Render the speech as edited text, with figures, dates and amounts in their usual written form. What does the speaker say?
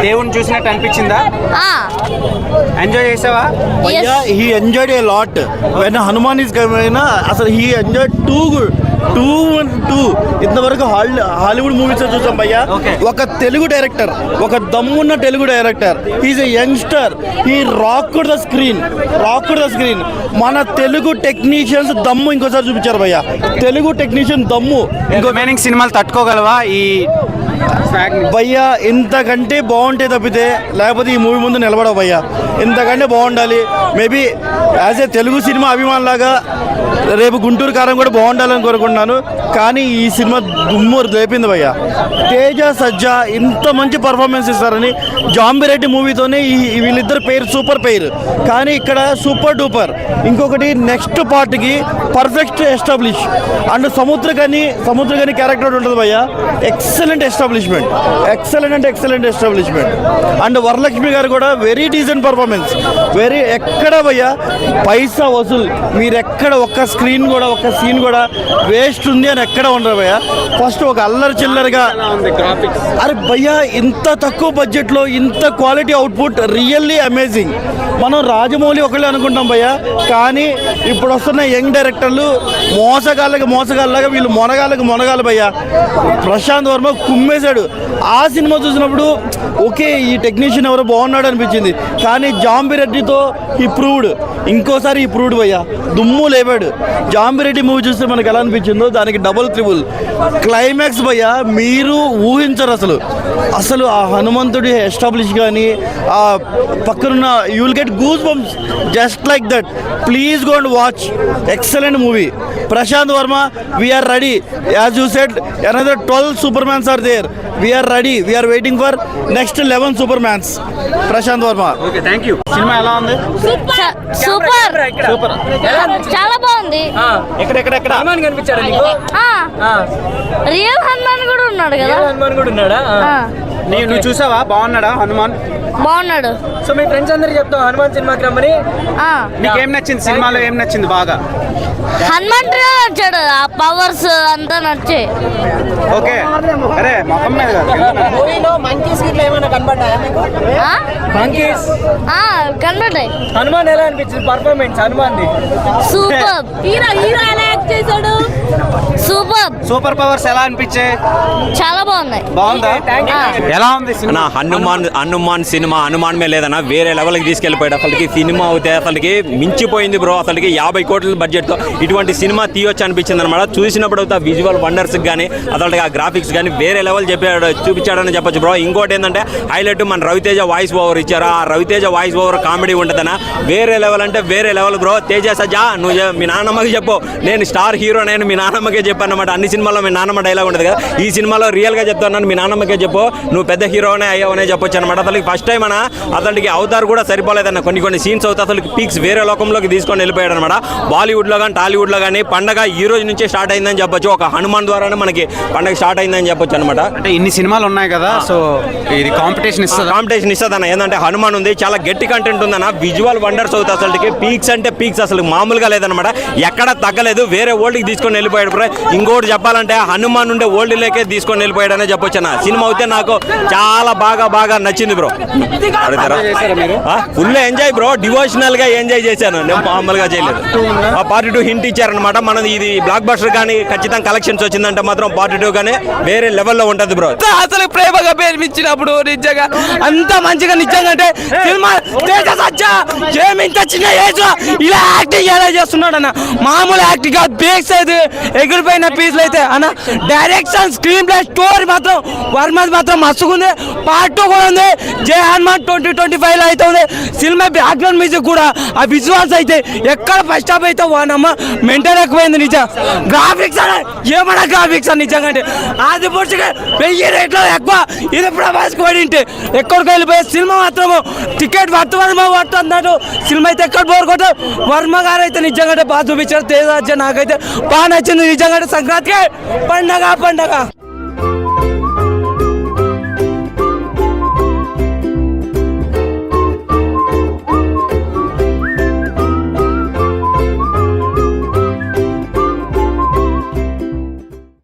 దేవుని చూసినట్టు అనిపించిందా? ఎంజాయ్ చేసావా? He enjoyed a lot when Hanuman is coming. అసలు హీ ఎంజాయ్డ్ టూ ఇంతవరకు హాలీవుడ్ మూవీస్ చూసాం భయ్యా. ఒక తెలుగు డైరెక్టర్, ఒక దమ్మున్న Telugu director, he's a youngster, he rocked the screen. మన తెలుగు టెక్నీషియన్స్ దమ్ము ఇంకోసారి చూపించారు భయ్యా. తెలుగు టెక్నీషియన్ దమ్ము రిమైనింగ్ సినిమాలు తట్టుకోగలవా ఈ భయ్యా? ఇంతకంటే బాగుంటే తప్పితే లేకపోతే ఈ మూవీ ముందు నిలబడవు భయ్యా. ఇంతకంటే బాగుండాలి. Maybe as a Telugu cinema అభిమానులాగా రేపు గుంటూరు కారం కూడా బాగుండాలని కోరుకుంటున్నాను. కానీ ఈ సినిమా దుమ్ము లేపింది భయ్యా. తేజ సజ్జా ఇంత మంచి పర్ఫార్మెన్స్ ఇస్తారని జాంబిరెడ్డి మూవీతోనే వీళ్ళిద్దరు పేరు సూపర్ పేరు. కానీ ఇక్కడ సూపర్ డూపర్. ఇంకొకటి నెక్స్ట్ పార్ట్కి perfect establish. And Samuthirakani character ఉంటుంది భయ్యా. Excellent establishment. అండ్ వరలక్ష్మి గారు కూడా వెరీ డీసెంట్ పర్ఫార్మెన్స్. ఎక్కడ భయ్యా పైసా వసూలు. మీరు ఎక్కడ ఒక్క సీన్ కూడా వేస్ట్ ఉంది అని ఎక్కడ ఉండరు భయ్యా. ఫస్ట్ ఒక అల్లరి చిల్లరగా అరే భయ్యా ఇంత తక్కువ బడ్జెట్లో ఇంత క్వాలిటీ అవుట్పుట్ రియల్లీ అమేజింగ్. మనం రాజమౌళి ఒకళ్ళే అనుకుంటాం భయ్యా. కానీ ఇప్పుడు వస్తున్న యంగ్ డైరెక్టర్లు మోసగాళ్ళగా వీళ్ళు మొనగాలు భయ్యా. ప్రశాంత్ వర్మ కుమ్మేశాడు. ఆ సినిమా చూసినప్పుడు ఓకే ఈ టెక్నీషియన్ ఎవరో బాగున్నాడు అనిపించింది. కానీ జాంబిరెడ్డితో ఇంకోసారి భయ్యా దుమ్ము లేపాడు. జాంబిరెడ్డి మూవీ చూస్తే మనకు ఎలా అనిపించిందో దానికి డబుల్ త్రిబుల్ క్లైమాక్స్ భయ్యా. మీరు ఊహించరు అసలు ఆ హనుమంతుడి ఎస్టాబ్లిష్ కానీ ఆ పక్కనున్న you will get goose bumps just like that. Please go and watch. Excellent movie. Prasanth Varma, we're ready. As you said another 12 supermans are there. We're ready. We're waiting for next 11 supermans. Prasanth Varma. Okay, thank you. Cinema ఎలా ఉంది? Super చాలా బాగుంది. ఎక్కడ హనుమాన్ కనిపించాడు నీకు? Real Hanuman కూడా ఉన్నాడు కదా. హనుమాన్ కూడా ఉన్నాడా? నువ్వు చూసావా? బాగున్నాడా హనుమాన్? బాగున్నాడు. సో మీ ఫ్రెండ్స్ అందరికి చెప్తావు హనుమాన్ సినిమాకి రమ్మని. నీకేం నచ్చింది సినిమాలో? ఏం నచ్చింది బాగా? హనుమాన్ నచ్చాడు. ఆ పవర్స్ అంతా నచ్చాయి. ఓకే. అరే మొహం మీద మూవీలో మంకీస్ గిట్ల ఏమైనా కనబడ్డాయా మీకు? మంకీస్ కనబడ్డాయి. హనుమాన్ ఎలా అనిపించింది పర్ఫార్మెన్స్? హనుమాన్ సూపర్. హీరో ఎలా యాక్ట్ చేశాడు? సూపర్ పవర్స్ ఎలా అనిపించాయి? చాలా బాగున్నాయి. బాగుందా? ఎలా ఉంది సినిమా? హనుమాన్ సినిమా హనుమాన్ మీద లేదన్నా వేరే లెవెల్కి తీసుకెళ్ళిపోయాడు. అసలుకి సినిమా అయితే అసలుకి మించిపోయింది బ్రో. అసలుకి 50 కోట్ల బడ్జెట్తో ఇటువంటి సినిమా తీయొచ్చు అనిపించింది అనమాట. చూసినప్పుడు అయితే విజువల్ వండర్స్ కానీ అసలు ఆ గ్రాఫిక్స్ కానీ వేరే లెవెల్ చూపించాడని చెప్పొచ్చు బ్రో. ఇంకోటి ఏంటంటే హైలైట్ మన రవితేజ వాయిస్ ఓవర్ ఇచ్చారు. ఆ రవితేజ వాయిస్ ఓవర్ కామెడీ ఉంటుందన్న వేరే లెవెల్ అంటే వేరే లెవెల్ బ్రో. తేజ సజ్జా నువ్వు మీ నాన్నమ్మకి చెప్పు నేను స్టార్ హీరో నేను మీ నాన్నమ్మకే చెప్పాను అనమాట. అన్ని సినిమాల్లో మీ నాన్నమ్మ డైలాగ్ ఉంటుంది కదా. ఈ సినిమాలో రియల్గా చెప్తున్నాను మీ నాన్నమ్మకే చెప్పు నువ్వు పెద్ద హీరోనే అయ్యావనే చెప్పొచ్చు అనమాట. అసలు ఫస్ట్ టైం అతనికి అవతార్ కూడా సరిపోలేదన్న. కొన్ని సీన్స్ అవుతా అసలు పీక్స్ వేరే లోకంలోకి తీసుకొని వెళ్ళిపోయాడు అనమాట. బాలీవుడ్లో కానీ టాలీవుడ్లో కానీ పండగ ఈ రోజు నుంచే స్టార్ట్ అయిందని చెప్పొచ్చు. ఒక హనుమాన్ ద్వారానే మనకి పండగ స్టార్ట్ అయిందని చెప్పొచ్చు అనమాట. అంటే ఇన్ని సినిమాలు ఉన్నాయి కదా, సో ఇది కాంపిటీషన్ ఇస్తుంది అన్న. ఏంటంటే హనుమాన్ ఉంది, చాలా గట్టి కంటెంట్ ఉందన్న. విజువల్ వండర్స్ అవుతాయి అసలుకి. పీక్స్ అంటే పీక్స్ అసలు మామూలుగా లేదనమాట. ఎక్కడ తగ్గలేదు. వేరే ఓల్డ్కి తీసుకొని వెళ్ళిపోయాడు. ఇంకోటి చెప్పాలంటే హనుమాన్ ఉండే ఓల్డ్ లేకే తీసుకొని వెళ్ళిపోయాడనే చెప్పొచ్చు అన్న. సినిమా అయితే నాకు చాలా బాగా నచ్చింది bro. Full enjoy bro. Devotional గా ఎంజాయ్ చేశాను నేను, మామూలుగా చేయలేదు. పార్ట్ 2 హింట్ ఇచ్చారనమాట. మనది ఇది బ్లాక్ బస్టర్ కానీ ఖచ్చితంగా కలెక్షన్స్ వచ్చిందంటే మాత్రం పార్ట్ 2 కానీ వేరే లెవెల్లో ఉంటుంది బ్రో. అసలు ప్రేమగా ప్రేమించినప్పుడు నిజంగా అంత మంచిగా నిజంగా అంటే సినిమా ఇంత చిన్న ఏజ్ ఇలా యాక్టింగ్ ఎలా చేస్తున్నాడు అన్న. మామూలు యాక్టింగ్ కాదు. బేక్స్ అయితే ఎగిరిపోయిన పీస్లు అయితే అన్న. డైరెక్షన్, స్క్రీన్ ప్లే, స్టోరీ మాత్రం వర్మది మాత్రం మస్తుకుంది. పార్ట్ 2 కూడా ఉంది. జై హనుమాన్ 2025 అయితే ఉంది. సినిమా బ్యాక్గ్రౌండ్ మ్యూజిక్ కూడా ఆ విజువల్స్ అయితే ఎక్కడ ఫస్ట్ హాఫ్ అయితే వానమ్మ మెంటల్ ఎక్కువైంది నిజం. గ్రాఫిక్స్ అనే ఏమన్నా గ్రాఫిక్స్ అని నిజంగా అంటే ఆది పురుషుగా 1000 రేట్లో ఎక్కువ. ఇది ప్రభాస్ కోడింటే ఎక్కడికి వెళ్ళిపోయే సినిమా మాత్రం టికెట్ వర్మ అన్నాడు. సినిమా అయితే ఎక్కడ బోర్ కొట్ట. వర్మ గారు అయితే నిజంగా బాగా చూపించారు. తేజ నాకైతే బాగా నచ్చింది నిజంగా. సంక్రాంతికి పండగ